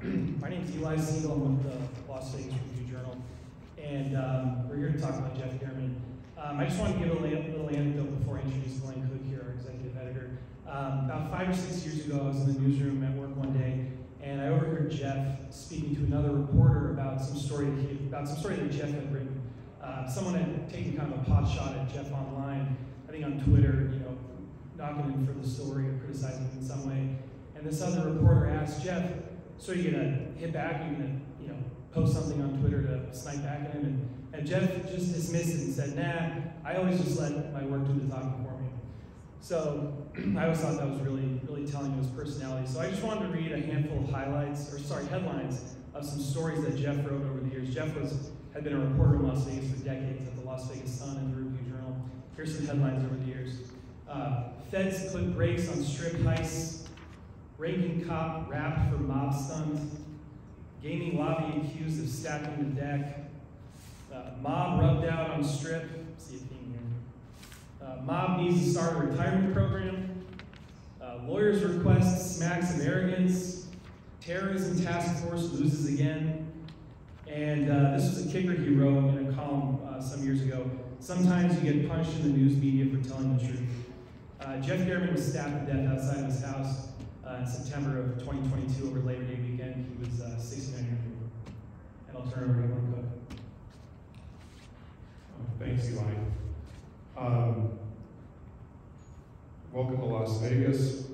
My name is Segall. I'm with the Las Vegas Review-Journal, and we're here to talk about Jeff German. I just wanted to give a little anecdote before I introduce Glenn Cook here, our executive editor. About 5 or 6 years ago, I was in the newsroom at work one day, and I overheard Jeff speaking to another reporter about some story that Jeff had written. Someone had taken kind of a pot shot at Jeff online, I think on Twitter, knocking him for the story or criticizing him in some way. And this other reporter asked Jeff, "So are you gonna hit back? Are you gonna, post something on Twitter to snipe back at him?" And Jeff just dismissed it and said, "Nah, I always just let my work do the talking for me." So I always thought that was really, really telling of his personality. So I just wanted to read a handful of headlines of some stories that Jeff wrote over the years. Jeff had been a reporter in Las Vegas for decades at the Las Vegas Sun and the Review-Journal. Here's some headlines over the years. Feds put brakes on strip heists. Ranking cop wrapped for mob stunt. Gaming lobby accused of stacking the deck. Mob rubbed out on strip. See a theme here. Mob needs to start a retirement program. Lawyer's request smacks of arrogance. Terrorism task force loses again. And this was a kicker he wrote in a column some years ago. Sometimes you get punished in the news media for telling the truth. Jeff German was stabbed to death outside of his house in September of 2022 over Labor Day weekend. He was 69 years old. And I'll turn it over to Glenn Cook. Thanks, Eli. Welcome to Las Vegas.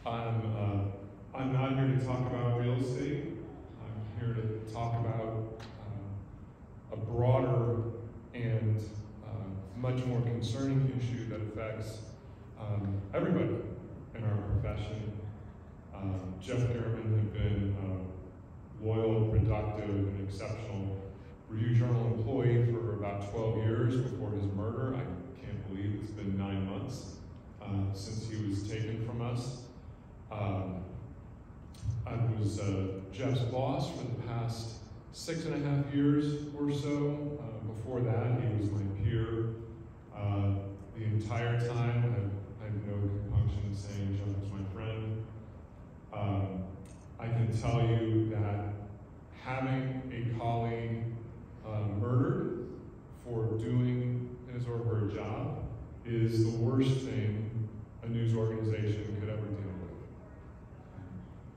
I'm not here to talk about real estate. I'm here to talk about a broader and much more concerning issue that affects everybody in our profession. Jeff German had been a loyal, productive, and exceptional Review-Journal employee for about 12 years before his murder. I can't believe it's been 9 months since he was taken from us. I was Jeff's boss for the past 6.5 years or so. Before that, he was my peer. The entire time, I have no compunction in saying Jeff was my friend. I can tell you that having a colleague murdered for doing his or her job is the worst thing a news organization could ever deal with.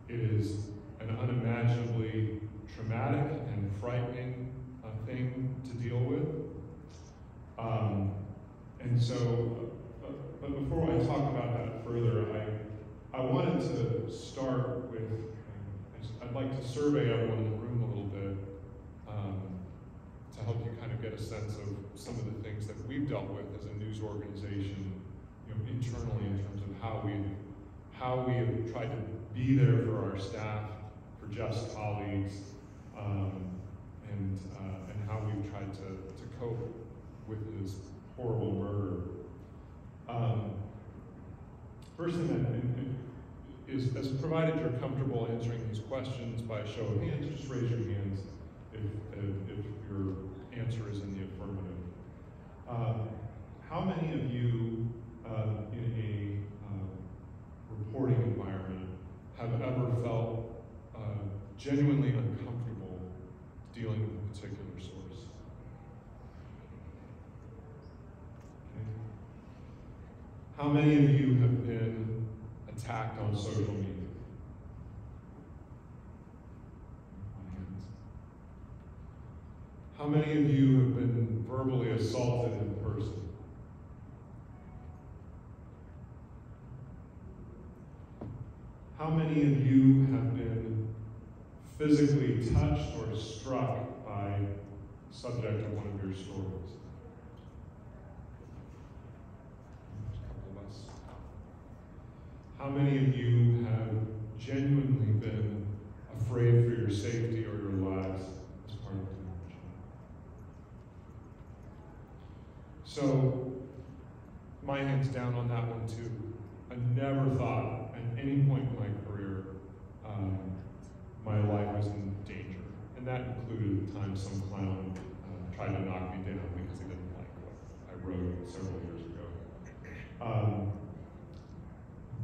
It is an unimaginably traumatic and frightening thing to deal with. But before I talk about that further, I wanted to start with, I'd like to survey everyone in the room a little bit to help you kind of get a sense of some of the things that we've dealt with as a news organization, internally in terms of how we have tried to be there for our staff, for Jeff's colleagues, and how we've tried to cope with his horrible murder. First thing is provided you're comfortable answering these questions by a show of hands, just raise your hands if your answer is in the affirmative. How many of you in a reporting environment have ever felt genuinely uncomfortable dealing with a particular source? Okay. How many of you have been attacked on social media? How many of you have been verbally assaulted in person? How many of you have been physically touched or struck by the subject of one of your stories? There's a couple of us. How many of you have genuinely been afraid for your safety or your lives as part of doing your job? So, my hand's down on that one too. I never thought at any point in my career my life was in danger. And that included the time some clown tried to knock me down because he didn't like what I wrote several years ago.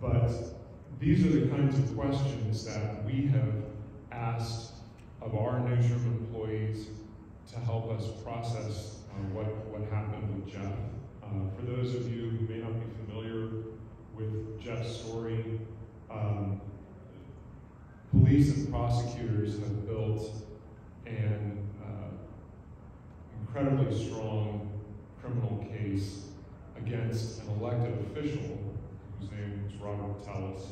But these are the kinds of questions that we have asked of our newsroom employees to help us process what happened with Jeff. For those of you who may not be familiar with Jeff's story, police and prosecutors have built an incredibly strong criminal case against an elected official whose name is Robert Tellis.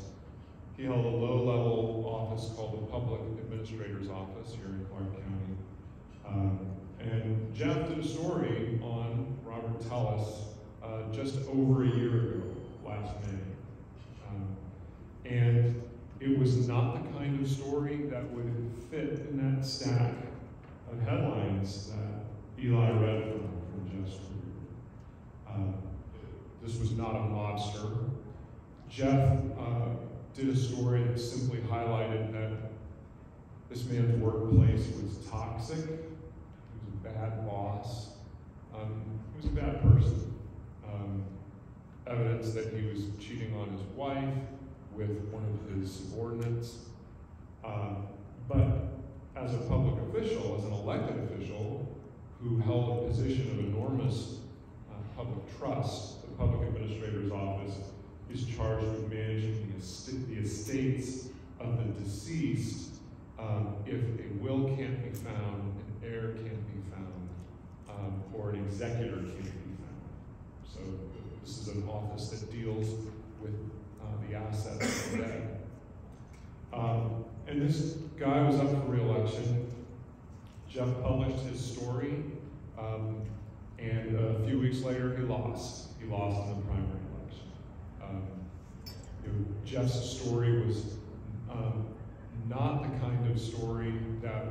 He held a low-level office called the Public Administrator's Office here in Clark County. And Jeff did a story on Robert Tellis just over a year ago, last May. And it was not the kind of story that would fit in that stack of headlines that Eli read from Jeff's career. This was not a mobster. Jeff did a story that simply highlighted that this man's workplace was toxic. He was a bad boss. He was a bad person. Evidence that he was cheating on his wife with one of his subordinates. But as a public official, as an elected official who held a position of enormous public trust, the Public Administrator's Office is charged with managing the estates of the deceased. If a will can't be found, an heir can't be found, or an executor can't be found. So this is an office that deals with the assets of the dead. And this guy was up for re-election. Jeff published his story, and a few weeks later he lost. He lost in the primary election. Jeff's story was not the kind of story that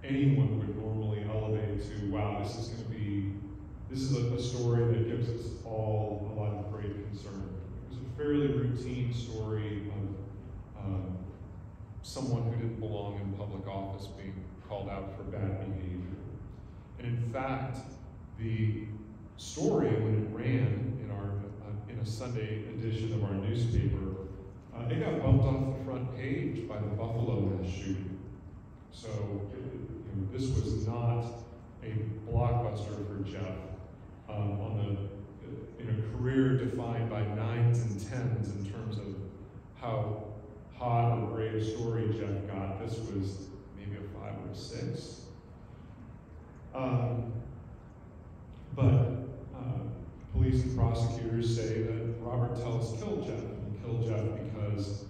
anyone would normally elevate to, wow, this is a story that gives us all a lot of great concern. It was a fairly routine story of someone who didn't belong in public office being called out for bad behavior. And in fact, the story, when it ran in a Sunday edition of our newspaper, it got bumped off the front page by the Buffalo mass shooting. So this was not a blockbuster for Jeff in a career defined by 9s and 10s in terms of how hot or great a story Jeff got. This was maybe a 5 or a 6. But police and prosecutors say that Robert Tellis killed Jeff. He killed Jeff because,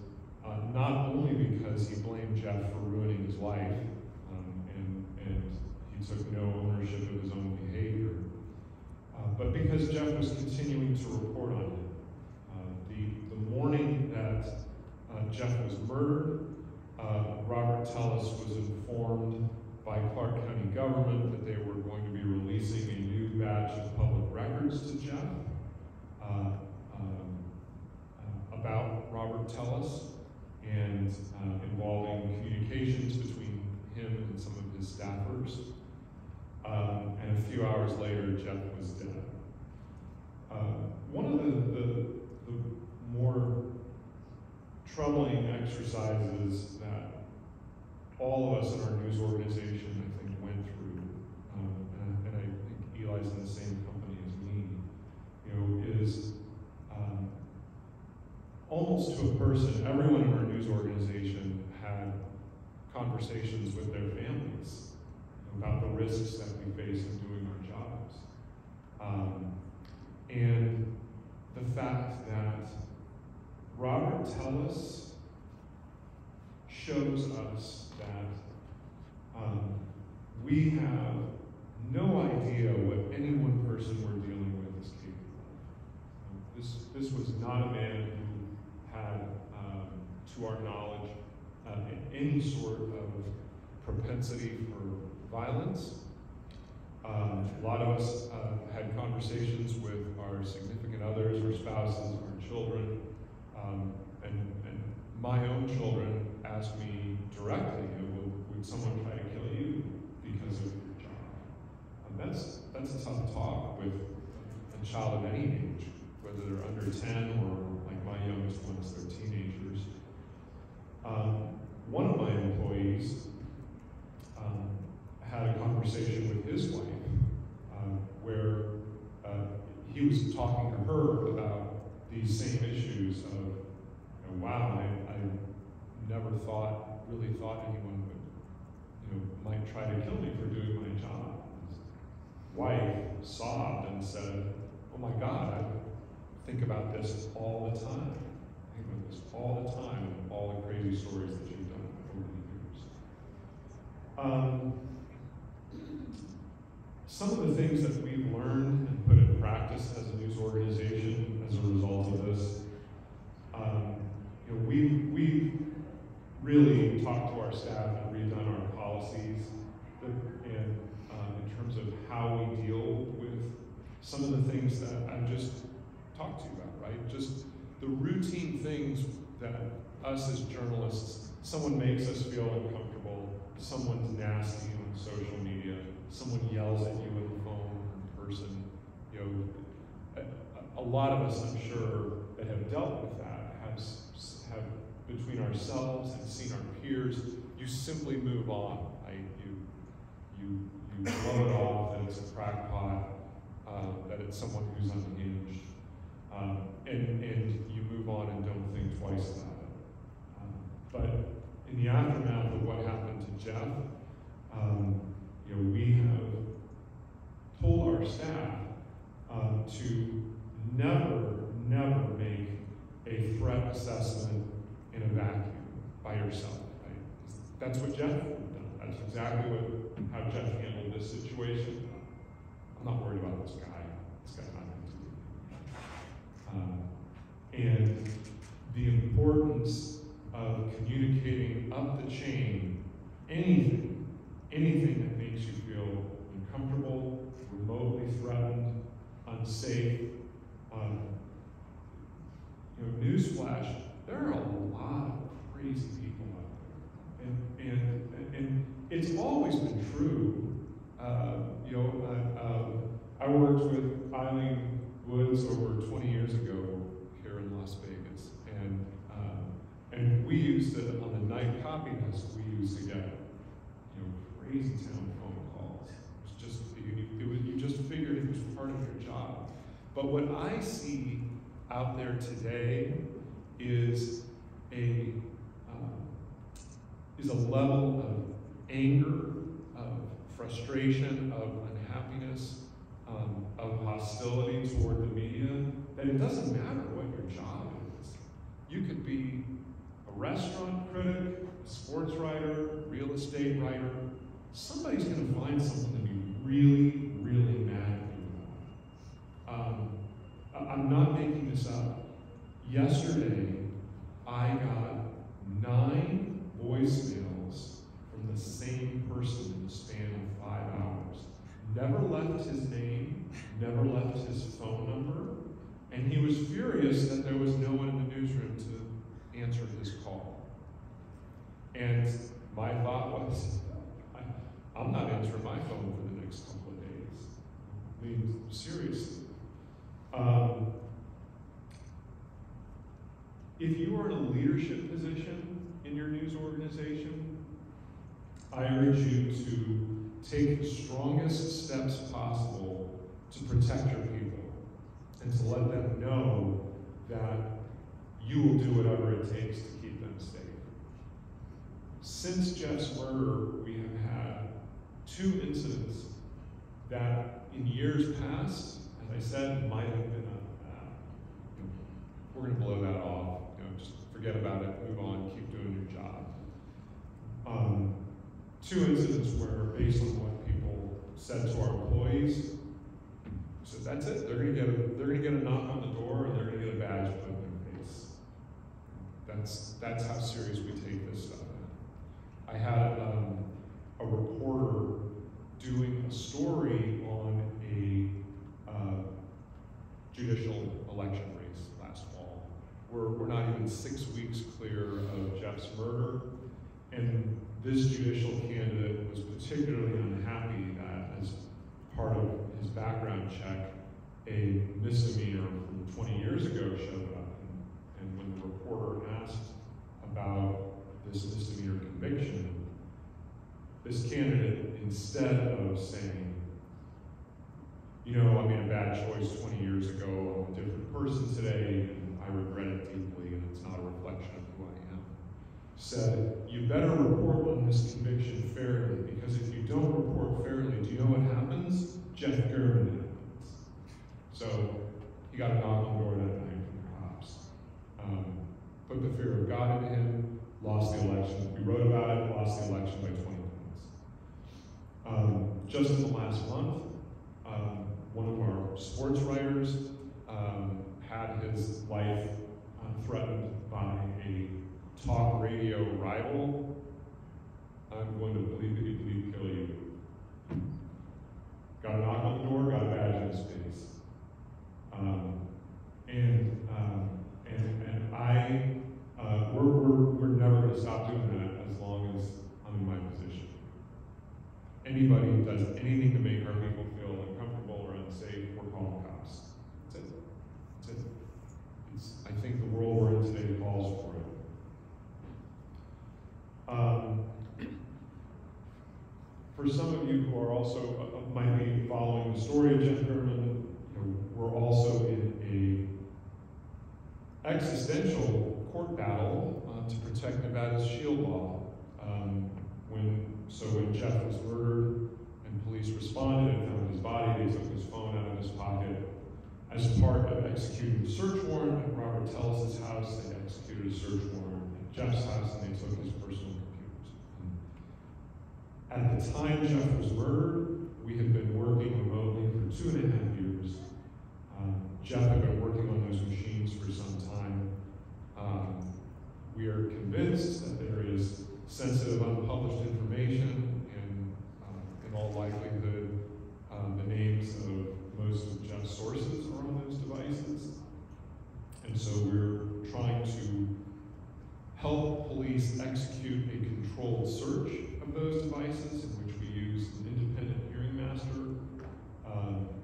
not only because he blamed Jeff for ruining his life, and he took no ownership of his own behavior, but because Jeff was continuing to report on it. The morning that Jeff was murdered, Robert Tellis was informed by Clark County government that they were going to be releasing a new batch of public records to Jeff about Robert Tellis and involving communications between him and some of his staffers. And a few hours later, Jeff was dead. One of the more troubling exercises that all of us in our news organization, I think, went through, and I think Eli's in the same company as me, is almost to a person, everyone in our news organization had conversations with their families about the risks that we face in doing our jobs. And the fact that Robert Tellis shows us that we have no idea what any one person we're dealing with is capable of. This was not a man who had, to our knowledge, any sort of propensity for violence. A lot of us had conversations with our significant others, our spouses, our children, and my own children asked me directly, would someone try to kill you because of your job? That's a tough talk with a child of any age, whether they're under 10 or like my youngest ones, they're teenagers. One of my employees these same issues of, wow, I never really thought anyone would, might try to kill me for doing my job. His wife sobbed and said, oh my God, I think about this all the time. I think about this all the time, and all the crazy stories that you've done over the years. Some of the things that we've learned and put in practice as a news organization as a result of this, we've really talked to our staff and redone our policies and in terms of how we deal with some of the things that I've just talked to you about, right? Just the routine things that us as journalists, someone makes us feel uncomfortable, someone's nasty on social media, someone yells at you on the phone in person. A lot of us, I'm sure, that have dealt with that have between ourselves and seen our peers, you simply move on. Right? You blow it off that it's a crackpot, that it's someone who's unhinged, and you move on and don't think twice about it. But in the aftermath of what happened to Jeff, we have told our staff to never make a threat assessment in a vacuum by yourself. Right? That's what Jeff would have done. That's exactly how Jeff handled this situation. I'm not worried about this guy. This guy's not going to do anything. And the importance of communicating up the chain anything that makes you feel uncomfortable, remotely threatened, unsafe. Newsflash, there are a lot of crazy people out there. And it's always been true. I worked with Eileen Woods over 20 years ago here in Las Vegas. And we used to, on the night copy desk, we used to get crazy town phone calls. It was just, you just figured it was part of your job. But what I see out there today is a level of anger, of frustration, of unhappiness, of hostility toward the media, that it doesn't matter what your job is. You could be a restaurant critic, a sports writer, real estate writer. Somebody's going to find something to be really, really mad at you about. I'm not making this up. Yesterday, I got 9 voicemails from the same person in the span of 5 hours. Never left his name, never left his phone number, and he was furious that there was no one in the newsroom to answer his call. And my thought was, I'm not answering my phone for the next couple of days. I mean, seriously. If you are in a leadership position in your news organization, I urge you to take the strongest steps possible to protect your people and to let them know that you will do whatever it takes to keep them safe. Since Jeff's murder, we have had 2 incidents that in years past, as I said, might have been we're going to blow that off. Just forget about it, move on, keep doing your job. 2 incidents where, based on what people said to our employees, so that's it. They're going to get a knock on the door, and they're going to get a badge put in their face. That's how serious we take this stuff. I had a reporter doing a story on a judicial election race last fall. We're not even 6 weeks clear of Jeff's murder, and this judicial candidate was particularly unhappy that, as part of his background check, a misdemeanor from 20 years ago showed up. And when the reporter asked about this misdemeanor conviction, this candidate, instead of saying, I made a bad choice 20 years ago, I'm a different person today, regret it deeply, and it's not a reflection of who I am, said, you better report on this conviction fairly, because if you don't report fairly, do you know what happens? Jeff German happens. So he got a knock on the door that night from the cops. Put the fear of God into him, lost the election. We wrote about it, lost the election by 20 points. Just in the last month, one of our sports writers had his life threatened by a talk radio rival. I'm going to believe that you believe kill you. Got a knock on the door, got a badge in his face. We're never going to stop doing that as long as I'm in my position. Anybody who does anything to make our people feel uncomfortable or unsafe, we're calling cops. That's it. That's it. I think the world we're in today calls for it. For some of you who are also might be following the story of Jeff German, we're also in a existential court battle to protect Nevada's shield law. When Jeff was murdered and police responded and found his body, they took his phone out of his pocket. As part of executing the search warrant at Robert Tellis' house, they executed a search warrant at Jeff's house and they took his personal computers. At the time Jeff was murdered, we had been working remotely for 2.5 years. Jeff had been working on those machines for some time. We are convinced that there is sensitive, unpublished information, and in all likelihood, the names of most of Jeff's sources are on those devices. And so we're trying to help police execute a controlled search of those devices, in which we use an independent hearing master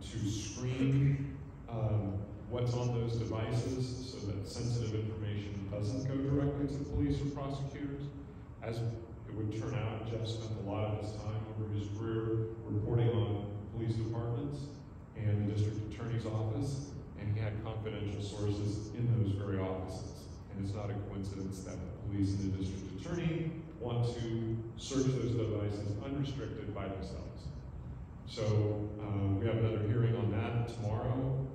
to screen what's on those devices so that sensitive information doesn't go directly to police or prosecutors. As it would turn out, Jeff spent a lot of his time over his career reporting on police departments and the district attorney's office, and he had confidential sources in those very offices. And it's not a coincidence that the police and the district attorney want to search those devices unrestricted by themselves. So we have another hearing on that tomorrow,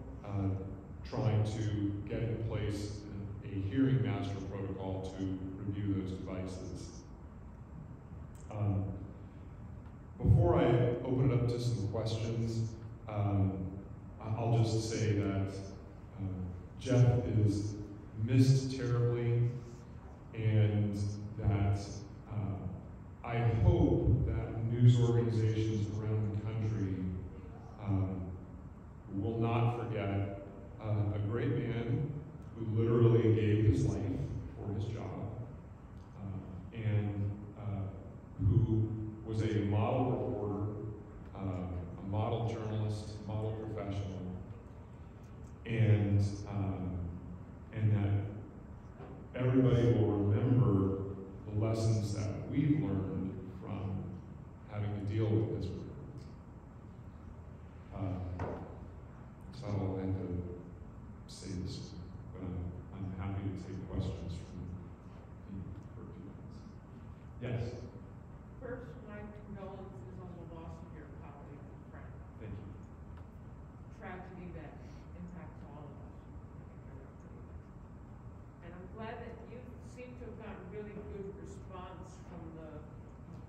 trying to get in place a hearing master protocol to review those devices. Before I open it up to some questions, I'll just say that Jeff is missed terribly, and that I hope that news organizations around the country will not forget a great man who literally gave his life for his job, and who was a model reporter, a model journalist, a model professional, and that everybody will remember the lessons that we've learned from having to deal with this. So I'll end to say this, but I'm happy to take questions from you for a few minutes. Yes? First, my condolences on the loss of your colleague and friend. Thank you. Tragedy that impacts all of us. And I'm glad that you seem to have gotten really good response from the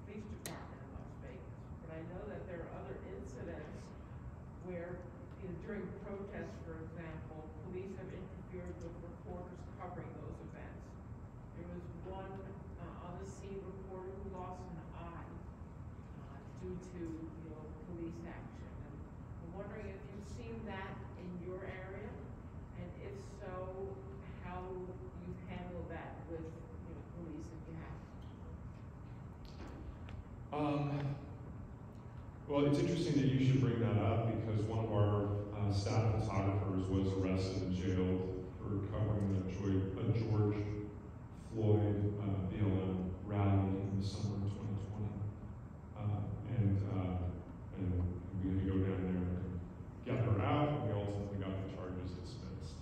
police department in Las Vegas. But I know that there are other incidents where, during protests, for example, police have interfered with reporters covering those events. There was one on the scene reporter who lost an eye due to police action. And I'm wondering if you've seen that in your area, and if so, how you've handled that with police, if you have. Well, it's interesting that you should bring that up, because one of our staff photographers was arrested and jailed for covering the George Floyd BLM rally in the summer of 2020. And we had to go down there and get her out, and we ultimately got the charges dismissed.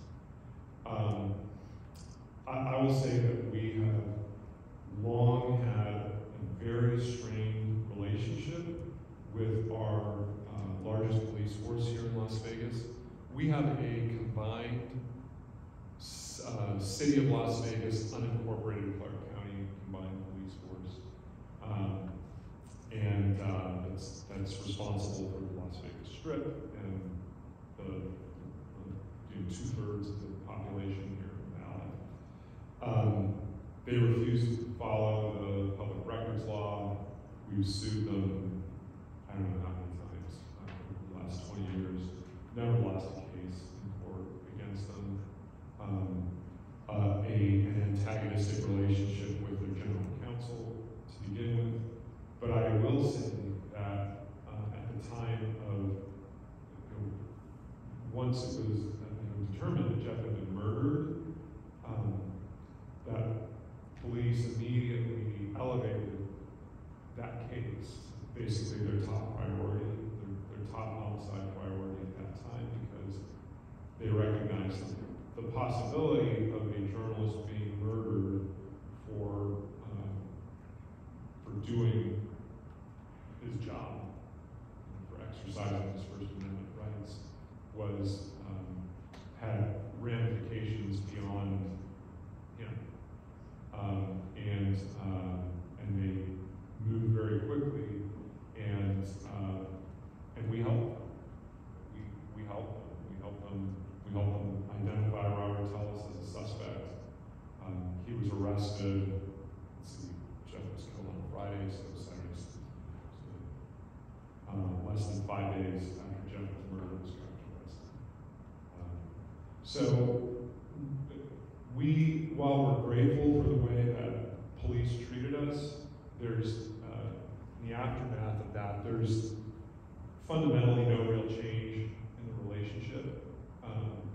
have a combined City of Las Vegas, unincorporated Clark County combined police force. And that's responsible for the Las Vegas Strip and the 2/3 of the population here in the Valley. They refuse to follow the public records law. We've sued them, I don't know how many times, over the last 20 years. Never lost a case in court against them. An antagonistic relationship with their general counsel to begin with. But I will say that at the time of, once it was determined that Jeff had been murdered, that police immediately elevated that case, basically their top priority, their top homicide priority at that time, because they recognized the possibility of a journalist being murdered for doing his job, for exercising his First Amendment rights, had ramifications beyond him, and they moved very quickly, and we helped them. We helped them. We helped them identify Robert Tellis as a suspect. He was arrested. Let's see, Jeff was killed on Friday, so Saturday. Less than 5 days after Jeff was murdered, was arrested. So while we're grateful for the way that police treated us, there's in the aftermath of that, there's fundamentally no real change in the relationship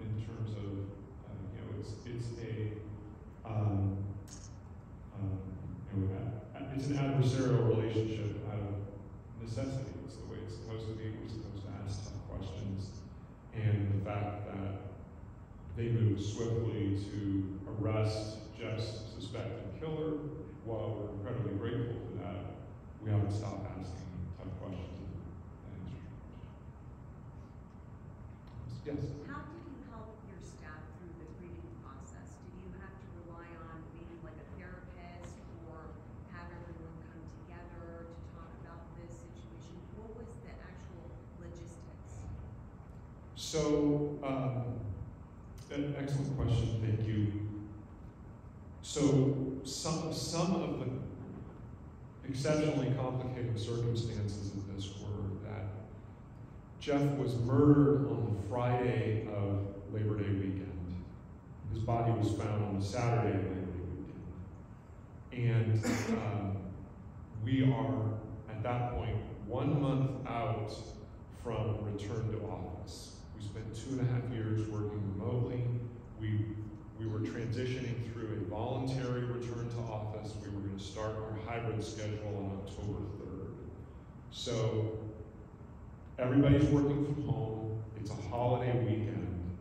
in terms of it's an adversarial relationship out of necessity. It's the way it's supposed to be. We're supposed to ask tough questions, and the fact that they moved swiftly to arrest Jeff's suspected killer, while we're incredibly grateful for that, we haven't stopped asking tough questions and answering questions. Yes? How did you help your staff through the grieving process? Did you have to rely on maybe like a therapist or have everyone come together to talk about this situation? What was the actual logistics? So, an excellent question, thank you. So, some of the exceptionally complicated circumstances of this were that Jeff was murdered on the Friday of Labor Day weekend. His body was found on the Saturday of Labor Day weekend. And we are, at that point, 1 month out from return to office. We spent 2.5 years working remotely. We were transitioning through a voluntary return to office. We were going to start our hybrid schedule on October 3rd. So everybody's working from home. It's a holiday weekend,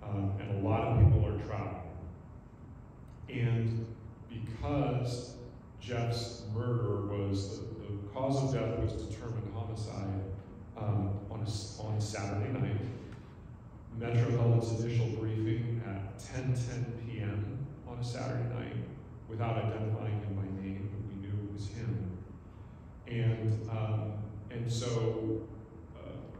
and a lot of people are traveling. And because Jeff's murder was, the cause of death was determined homicide on a Saturday night, Metro held its initial briefing at 10:10 p.m. on a Saturday night without identifying him by name, but we knew it was him. And so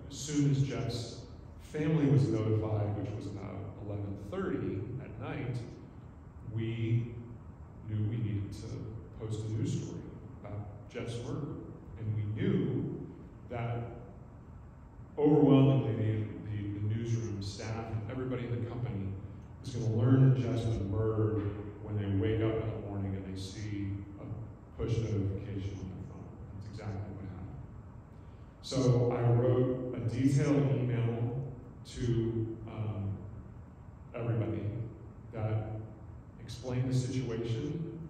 as soon as Jeff's family was notified, which was about 11:30 at night, we knew we needed to post a news story about Jeff's murder. And we knew that overwhelmingly the newsroom staff and everybody in the company was going to learn that Jeff's been murdered when they wake up in the morning and they see a push notification on their phone. That's exactly what happened. So I wrote a detailed email to everybody that explained the situation,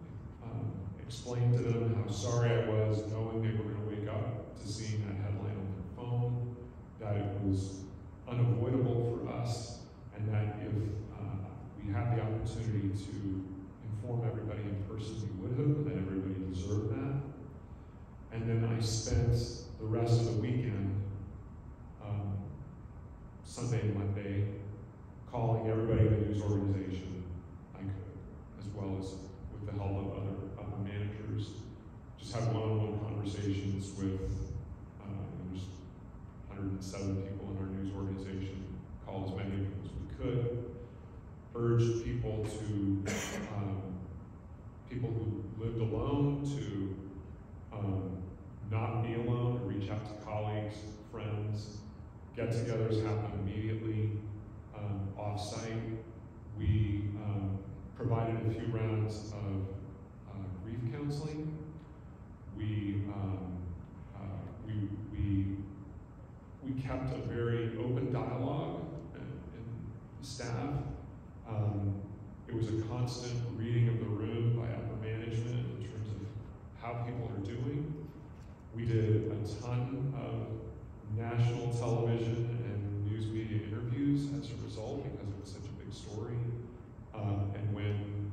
explained to them how sorry I was knowing they were going to wake up to seeing that headline on their phone, that it was unavoidable for us, and that if we had the opportunity to inform everybody in person, we would have, that everybody deserved that. And then I spent the rest of the weekend, Sunday and Monday, calling everybody in the news organization I could, as well as with the help of other managers. Just had one-on-one conversations with, there's 107 people in our news organization, call as many of them as we could, urged people to, people who lived alone to not be alone, to reach out to colleagues, friends. Get-togethers happen immediately, off-site. We provided a few rounds of grief counseling. We kept a very open dialogue in the staff. It was a constant reading of the room by upper management in terms of how people are doing. We did a ton of national television and news media interviews as a result because it was such a big story. And when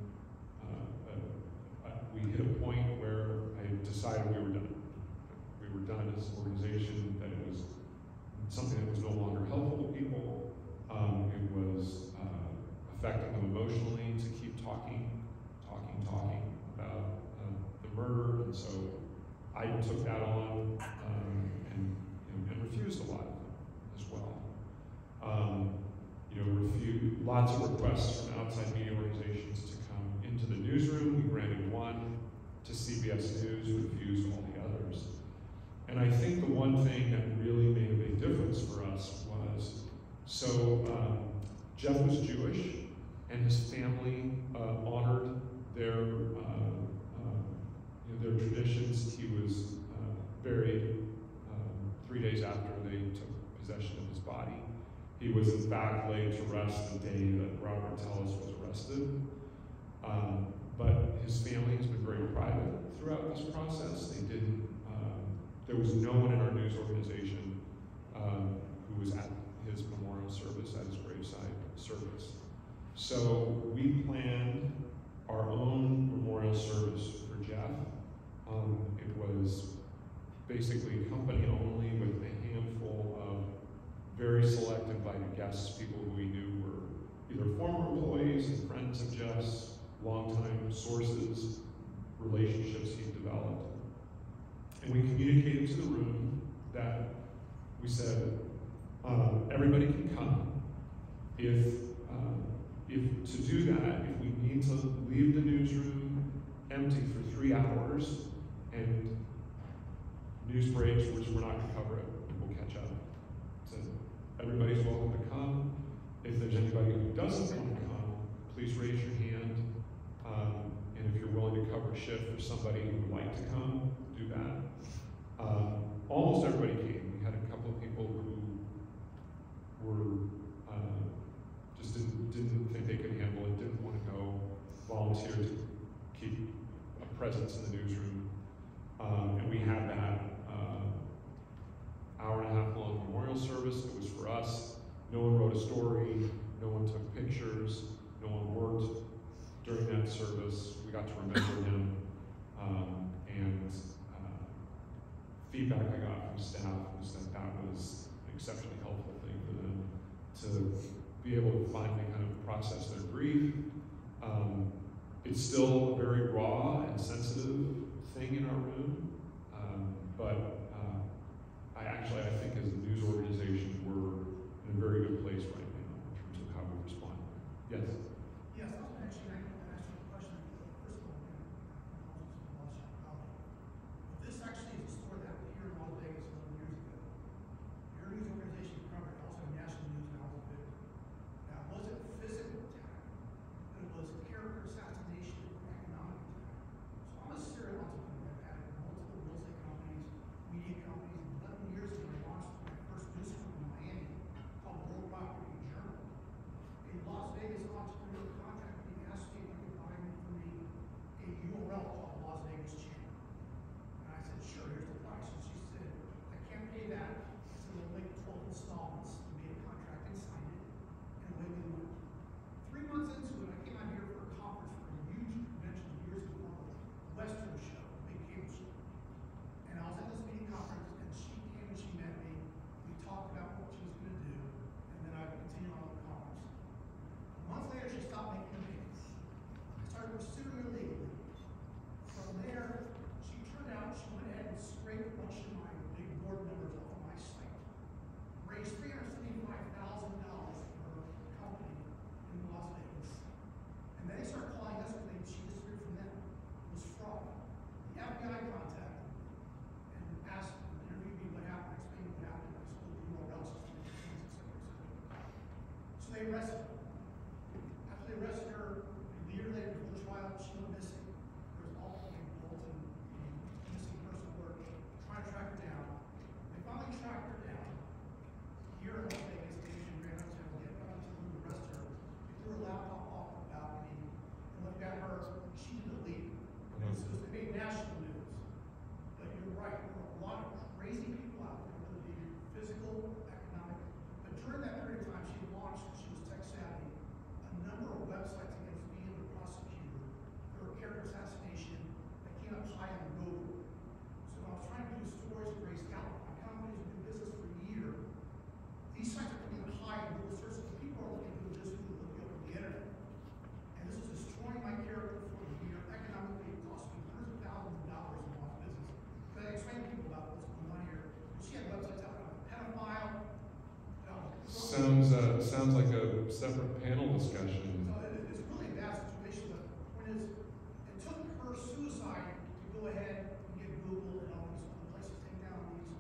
we hit a point where I decided we were done. We were done as an organization, that it was something that was no longer helpful to people. It was affecting them emotionally to keep talking about the murder, and so I took that on and refused a lot of them as well. Lots of requests from outside media organizations to come into the newsroom. We granted one to CBS News, refused all the others. And I think the one thing that really made a big difference for us was, Jeff was Jewish, and his family honored their traditions. He was buried 3 days after they took possession of his body. He was in fact laid to rest the day that Robert Tellis was arrested. But his family has been very private throughout this process. They didn't, there was no one in our news organization who was at his memorial service, at his graveside service. So we planned our own memorial service for Jeff. It was basically company only with a handful of very select invited guests, people who we knew were either former employees and friends of Jeff's, longtime sources, relationships he developed. And we communicated to the room that we said, everybody can come. If to do that, if we need to leave the newsroom empty for 3 hours and news breaks, which we're not going to cover it, we'll catch up. So everybody's welcome to come. If there's anybody who doesn't want to come, please raise your hand. And if you're willing to cover a shift for somebody who would like to come, do that. Almost everybody came. We had a couple of people who were just didn't think they could handle it, didn't want to go, volunteer to keep a presence in the newsroom. And we had that hour-and-a-half long memorial service. It was for us. No one wrote a story, no one took pictures, no one worked during that service. We got to remember him, and feedback I got from staff was that was an exceptionally helpful thing for them to be able to finally kind of process their grief. It's still a very raw and sensitive thing in our room, but I think as a news organization, we're in a very good place right now in terms of how we respond. Yes? Yes, I was actually going to ask you a question. First of all, this actually is a story that happened here in Las Vegas 11 years ago. Your news organization covered it, also national news, and I was a victim. Now, it wasn't physical attack, but it was character assassination or economic attack. So I'm a serial entrepreneur. I've had multiple real estate companies, media companies. 11 years ago, I launched my first newsroom in Miami called World Property Journal. A Las Vegas entrepreneur contacted me and asked me if I they arrested her. After they arrested her, a year later before the trial, she went missing. There was all in Bolton, the missing person alert, trying to track her down. They finally tracked her down. Here in Las Vegas, they issued grand hotel, get her up to arrest her. They threw her laptop off the balcony and looked at her. She didn't leave. And so they made national news. But you're right, there were a lot of crazy people out there, whether it be physical, economic. But during that period of time, she launched, she was tech savvy, a number of websites against me and the prosecutor. There were character assassination that came up high on Google. So when I was trying to do stories to raise capital, my company's been in business for a year. These sites are coming up high on Google searches. People are looking for this, who look up on the internet. And this is destroying my character for a year. Economically, it cost me hundreds of thousands of dollars in lost business. But I explained to people about what's going on here. She had websites out on a pedophile. Sounds like a separate panel discussion. So it's really a bad situation, but the point is, it took her suicide to go ahead and get Google and all these other places take down these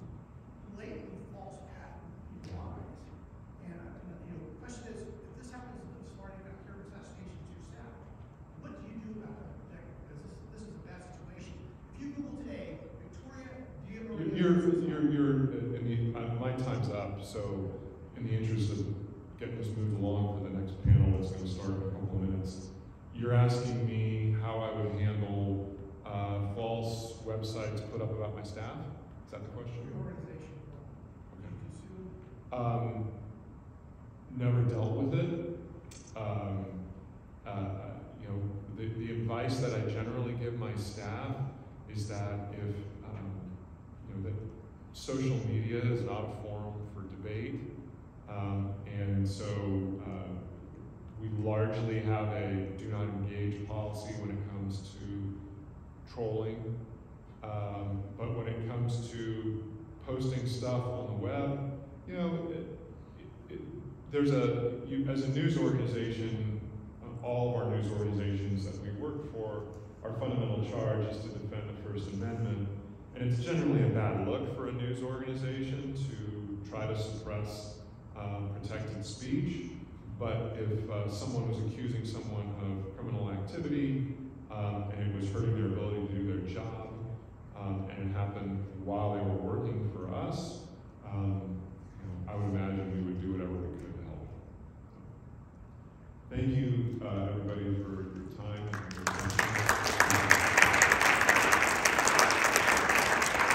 blatantly false patent lies. And the question is, if this happens to the smart about character assassination to your staff, what do you do about that to protect it? Because this is a bad situation. If you Google today, Victoria, do you I mean, my time's up, so in the interest of getting this moved along for the next panel that's going to start in a couple of minutes, you're asking me how I would handle false websites put up about my staff? Is that the question? Your organization, Okay. Never dealt with it. The advice that I generally give my staff is that if that social media is not a forum for debate, and so we largely have a do not engage policy when it comes to trolling. But when it comes to posting stuff on the web, there's as a news organization, all of our news organizations that we work for, our fundamental charge is to defend the First Amendment. And it's generally a bad look for a news organization to try to suppress protected speech. But if someone was accusing someone of criminal activity and it was hurting their ability to do their job, and it happened while they were working for us,